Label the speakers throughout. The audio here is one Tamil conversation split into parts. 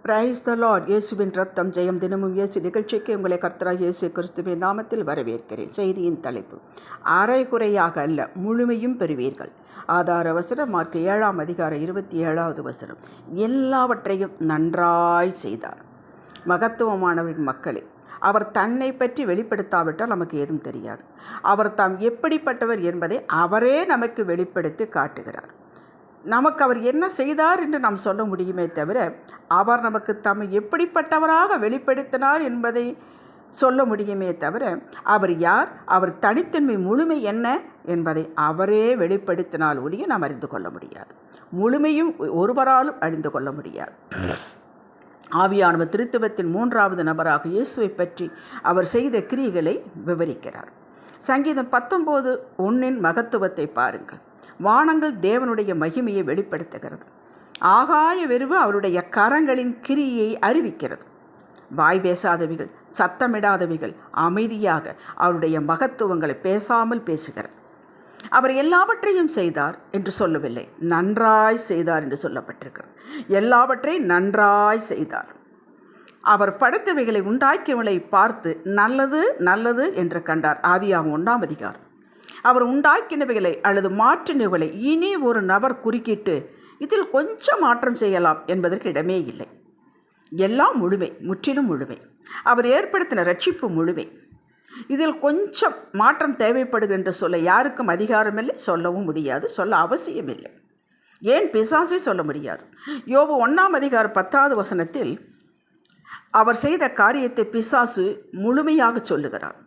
Speaker 1: Praise the Lord. இயேசுவின் ரத்தம் ஜெயம். தினமும் இயேசு நிகழ்ச்சிக்கு உங்களை கர்த்தராகிய இயேசு கிறிஸ்துவின் நாமத்தில் வரவேற்கிறேன். செய்தியின் தலைப்பு, அரைகுறையாக அல்ல முழுமையும் பெறுவீர்கள். ஆதார வசனம் மார்க் 7:27 எல்லாவற்றையும் நன்றாய் செய்தார். மகத்துவமானவரின் மக்களே, அவர் தன்னை பற்றி வெளிப்படுத்தாவிட்டால் நமக்கு ஏதும் தெரியாது. அவர் தாம் எப்படிப்பட்டவர் என்பதை அவரே நமக்கு வெளிப்படுத்தி காட்டுகிறார். நமக்கு அவர் என்ன செய்தார் என்று நாம் சொல்ல முடியுமே தவிர, அவர் நமக்கு தம்மை எப்படிப்பட்டவராக வெளிப்படுத்தினார் என்பதை சொல்ல முடியுமே தவிர, அவர் யார், அவர் தனித்தன்மை முழுமை என்ன என்பதை அவரே வெளிப்படுத்தினால் ஒழிய நாம் அறிந்து கொள்ள முடியாது. முழுமையும் ஒருவராலும் அறிந்து கொள்ள முடியாது. ஆவியானவர் திருத்துவத்தின் 3வது நபராக இயேசுவை பற்றி அவர் செய்த கிரியைகளை விவரிக்கிறார். சங்கீதம் 19:1 மகத்துவத்தை பாருங்கள். வானங்கள் தேவனுடைய மகிமையை வெளிப்படுத்துகிறது. ஆகாய விரிவு அவருடைய கரங்களின் கிரியை அறிவிக்கிறது. வாய் பேசாதவைகள், சத்தமிடாதவைகள் அமைதியாக அவருடைய மகத்துவங்களை பேசாமல் பேசுகிறது. அவர் எல்லாவற்றையும் செய்தார் என்று சொல்லவில்லை, நன்றாய் செய்தார் என்று சொல்லப்பட்டிருக்கிறது. எல்லாவற்றையும் நன்றாய் செய்தார். அவர் படைத்தவைகளை உண்டாக்கியவளை பார்த்து நல்லது நல்லது என்று கண்டார். ஆதியாகமம் 1 அவர் உண்டாக்கினவைகளை அல்லது மாற்றினவைகளை இனி ஒரு நபர் குறுக்கிட்டு இதில் கொஞ்சம் மாற்றம் செய்யலாம் என்பதற்கு இடமே இல்லை. எல்லாம் முழுமை, முற்றிலும் முழுமை. அவர் ஏற்படுத்தின ரட்சிப்பு முழுமை. இதில் கொஞ்சம் மாற்றம் தேவைப்படுது என்று சொல்ல யாருக்கும் அதிகாரமில்லை, சொல்லவும் முடியாது, சொல்ல அவசியமில்லை. ஏன் பிசாசை சொல்ல முடியாது. யோபு 1:10 அவர் செய்த காரியத்தை பிசாசு முழுமையாக சொல்லுகிறார்.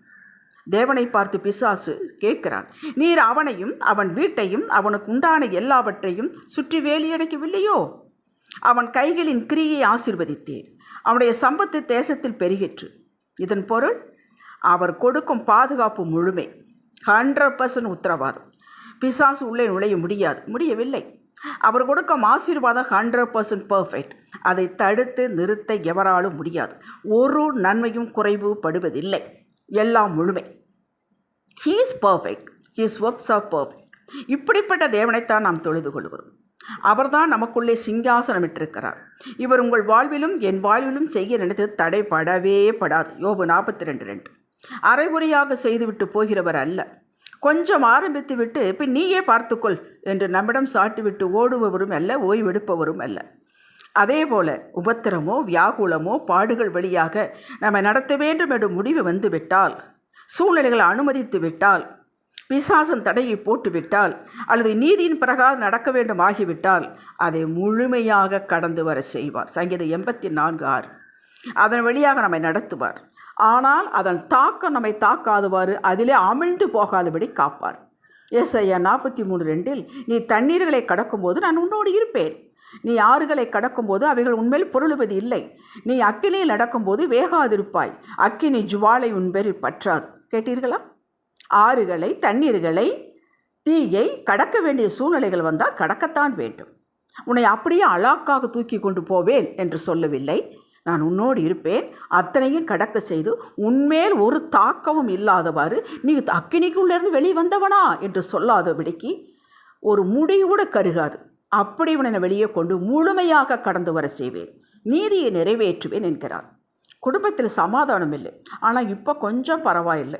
Speaker 1: தேவனை பார்த்து பிசாசு கேட்கிறான், நீர் அவனையும் அவன் வீட்டையும் அவனுக்கு உண்டான எல்லாவற்றையும் சுற்றி வேலியடைக்கவில்லையோ? அவன் கைகளின் கிரியை ஆசீர்வதித்தீர், அவனுடைய சம்பத்து தேசத்தில் பெருகிற்று. இதன் பொருள், அவர் கொடுக்கும் பாதுகாப்பு முழுமை, 100% உத்தரவாதம். பிசாசு உள்ளே நுழைய முடியவில்லை. அவர் கொடுக்கும் ஆசீர்வாதம் 100% பர்ஃபெக்ட். அதை தடுத்து நிறுத்த எவராலும் முடியாது. ஒரு நன்மையும் குறைவு படுவதில்லை. எல்லாம் முழுமை. He is perfect. His works are perfect. இப்படிப்பட்ட தேவனைத்தான் நாம் தொழுது கொள்கிறோம். அவர்தான் நமக்குள்ளே சிங்காசனமிட்டிருக்கிறார். இவர் உங்கள் வாழ்விலும் என் வாழ்விலும் செய்ய நினைத்து தடைப்படவே படாது. யோபு 42:2. அரைகுறையாக செய்துவிட்டு போகிறவர் அல்ல. கொஞ்சம் ஆரம்பித்து விட்டு பின் நீயே பார்த்துக்கொள் என்று நம்மிடம் சாட்டிவிட்டு ஓடுபவரும் அல்ல, ஓய்வெடுப்பவரும் அல்ல. அதே போல உபத்திரமோ வியாகுலமோ பாடுகள் வழியாக நம்மை நடத்த வேண்டும் என்று முடிவு வந்துவிட்டால், சூழ்நிலைகளை அனுமதித்து விட்டால், பிசாசன் தடையை போட்டுவிட்டால், அல்லது நீதியின் பிரகாரம் நடக்க வேண்டும் ஆகிவிட்டால் அதை முழுமையாக கடந்து வர செய்வார். சங்கீதம் 84:6. அதன் வழியாக நம்மை நடத்துவார். ஆனால் அதன் தாக்கம் நம்மை தாக்காதவாறு அதிலே அமிழ்ந்து போகாதபடி காப்பார். ஏசாயா 43:2 நீ தண்ணீர்களை கடக்கும்போது நான் உன்னோடு இருப்பேன். நீ ஆறுகளை கடக்கும்போது அவைகள் உண்மையில் பொருளுவது இல்லை. நீ அக்கினியில் நடக்கும்போது வேகாதிருப்பாய். அக்கினி ஜுவாலை உன்பேரில் பற்றாது. கேட்டீர்களா? ஆறுகளை, தண்ணீர்களை, தீயை கடக்க வேண்டிய சூழ்நிலைகள் வந்தால் கடக்கத்தான் வேண்டும். உன்னை அப்படியே அலாக்காக தூக்கி கொண்டு போவேன் என்று சொல்லவில்லை. நான் உன்னோடு இருப்பேன், அத்தனையும் கடக்க செய்து உன்மேல் ஒரு தாக்கமும் இல்லாதவாறு நீ அக்கினிக்குள்ளேருந்து வெளியே வந்தவனா என்று சொல்லாதபடிக்கு ஒரு முடிவுட கருகாது. அப்படி உன்னை வெளியே கொண்டு முழுமையாக கடந்து வர செய்வேன், நீதியை நிறைவேற்றுவேன் என்கிறார். குடும்பத்தில் சமாதானம் இல்லை, ஆனால் இப்போ கொஞ்சம் பரவாயில்லை.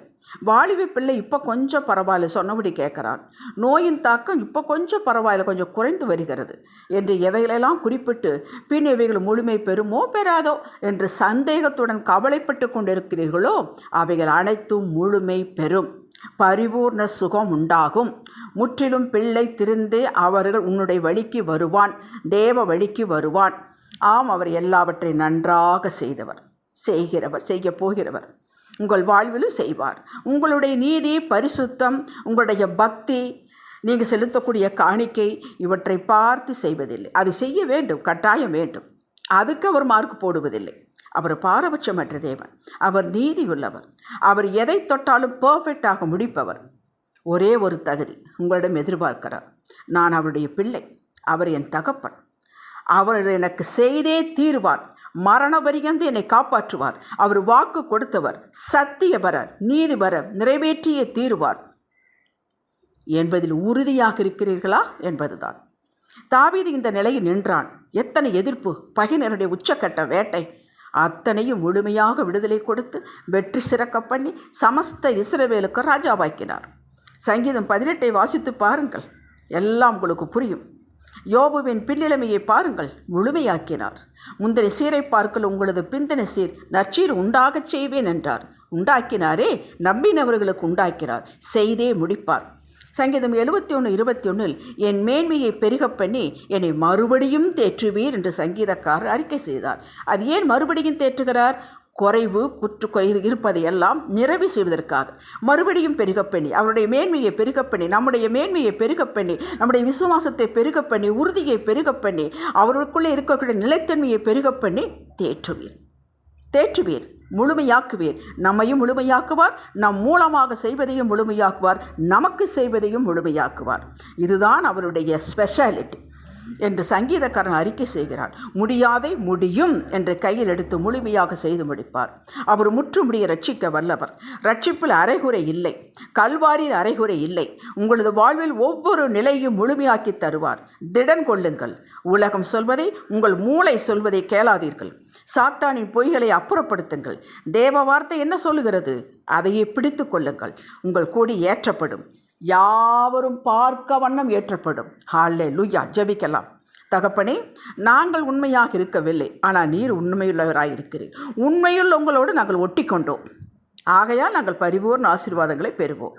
Speaker 1: வாலிப பிள்ளை இப்போ கொஞ்சம் பரவாயில்லை, சொன்னபடி கேட்குறான். நோயின் தாக்கம் இப்போ கொஞ்சம் பரவாயில்லை, கொஞ்சம் குறைந்து வருகிறது என்று எவைகளெல்லாம் குறிப்பிட்டு பின் இவைகள் முழுமை பெறுமோ பெறாதோ என்று சந்தேகத்துடன் கவலைப்பட்டு கொண்டிருக்கிறீர்களோ அவைகள் அனைத்தும் முழுமை பெறும். பரிபூர்ண சுகம் உண்டாகும். முற்றிலும் பிள்ளை திருந்து அவர்கள் உன்னுடைய வழிக்கு வருவான், தேவ வழிக்கு வருவான். ஆம், அவர் எல்லாவற்றையும் நன்றாக செய்தவர், செய்கிறவர், செய்ய போகிறவர். உங்கள் வாழ்விலும் செய்வார். உங்களுடைய நீதி, பரிசுத்தம், உங்களுடைய பக்தி, நீங்கள் செலுத்தக்கூடிய காணிக்கை இவற்றை பார்த்து செய்வதில்லை. அது செய்ய வேண்டும், கட்டாயம் வேண்டும். அதுக்கு அவர் மார்க் போடுவதில்லை. அவர் பாரபட்சமற்ற தேவன். அவர் நீதி உள்ளவர். அவர் எதை தொட்டாலும் பர்ஃபெக்டாக முடிப்பவர். ஒரே ஒரு தகுதி உங்களிடம் எதிர்பார்க்கிறார். நான் அவருடைய பிள்ளை, அவர் என் தகப்பன், அவர் எனக்கு செய்தே தீர்வார், மரண பரியந்து என்னை காப்பாற்றுவார், அவர் வாக்கு கொடுத்தவர், சத்தியபரர், நீதிபரர், நிறைவேற்றியே தீர்வார் என்பதில் உறுதியாக இருக்கிறீர்களா என்பதுதான். தாவீது இந்த நிலையில் நின்றான். எத்தனை எதிர்ப்பு, பகையினருடைய உச்சக்கட்ட வேட்டை, அத்தனையும் முழுமையாக விடுதலை கொடுத்து வெற்றி சிறக்க பண்ணி சமஸ்த இஸ்ரவேலுக்கு ராஜாவாக்கினார். சங்கீதம் 18 வாசித்து பாருங்கள், எல்லாம் உங்களுக்கு புரியும். யோபுவின் பின்னிலைமையை பாருங்கள், முழுமையாக்கினார். முந்தின சீரை பார்க்கல் உங்களது பிந்தின சீர் நற்சீர் உண்டாகச் செய்வேன் என்றார். உண்டாக்கினாரே, நம்பினவர்களுக்கு உண்டாக்கினார், செய்தே முடிப்பார். சங்கீதம் 71:21 என் மேன்மையை பெருகப் பண்ணி என்னை மறுபடியும் தேற்றுவீர் என்று சங்கீதக்காரர் அறிக்கை செய்தார். அது ஏன் மறுபடியும் தேற்றுகிறார்? குறைவு இருப்பதையெல்லாம் நிறைவு செய்வதற்காக மறுபடியும் பெருகப்பண்ணி, அவருடைய மேன்மையை பெருகப்பண்ணி, நம்முடைய மேன்மையை பெருகப்பண்ணி, நம்முடைய விசுவாசத்தை பெருகப்பண்ணி, உறுதியை பெருகப்பண்ணி, அவர்களுக்குள்ளே இருக்கக்கூடிய நிலைத்தன்மையை பெருகப்பண்ணி தேற்றுவீர், முழுமையாக்குவீர். நம்மையும் முழுமையாக்குவார், நம் மூலமாக செய்வதையும் முழுமையாக்குவார், நமக்கு செய்வதையும் முழுமையாக்குவார். இதுதான் அவருடைய ஸ்பெஷாலிட்டி என்று சங்கீதக்காரன் அறிக்கை செய்கிறார். முடியாதை முடியும் என்று கையில் எடுத்து முழுமையாக செய்து முடிப்பார். அவர் முற்றுமுடிய ரட்சிக்க வல்லவர். ரட்சிப்பில் அரைகுறை இல்லை, கல்வாரியில் அரைகுறை இல்லை. உங்களது வாழ்வில் ஒவ்வொரு நிலையும் முழுமையாக்கி தருவார். திடன் கொள்ளுங்கள். உலகம் சொல்வதை, உங்கள் மூளை சொல்வதை கேளாதீர்கள். சாத்தானின் பொய்களை அப்புறப்படுத்துங்கள். தேவ வார்த்தை என்ன சொல்லுகிறது, அதையே பிடித்து கொள்ளுங்கள். உங்கள் கொடி ஏற்றப்படும், யாவரும் பார்க்க வண்ணம் ஏற்றப்படும். ஹல்லேலூயா. ஜெபிக்கலாம். தகப்பனே, நாங்கள் உண்மையாக இருக்கவில்லை, ஆனால் நீர் உண்மையுள்ளவராக இருக்கிறீர். உண்மையுள்ள உங்களோடு நாங்கள் ஒட்டி கொண்டோம். ஆகையால் நாங்கள் பரிபூர்ண ஆசீர்வாதங்களை பெறுவோம்.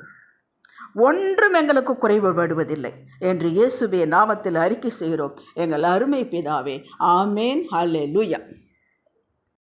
Speaker 1: ஒன்றும் எங்களுக்கு குறைபடுவதில்லை என்று இயேசுவின் நாமத்தில் அறிக்கை செய்கிறோம் எங்கள் அருமை பிதாவே. ஆமேன். ஹல்லேலூயா.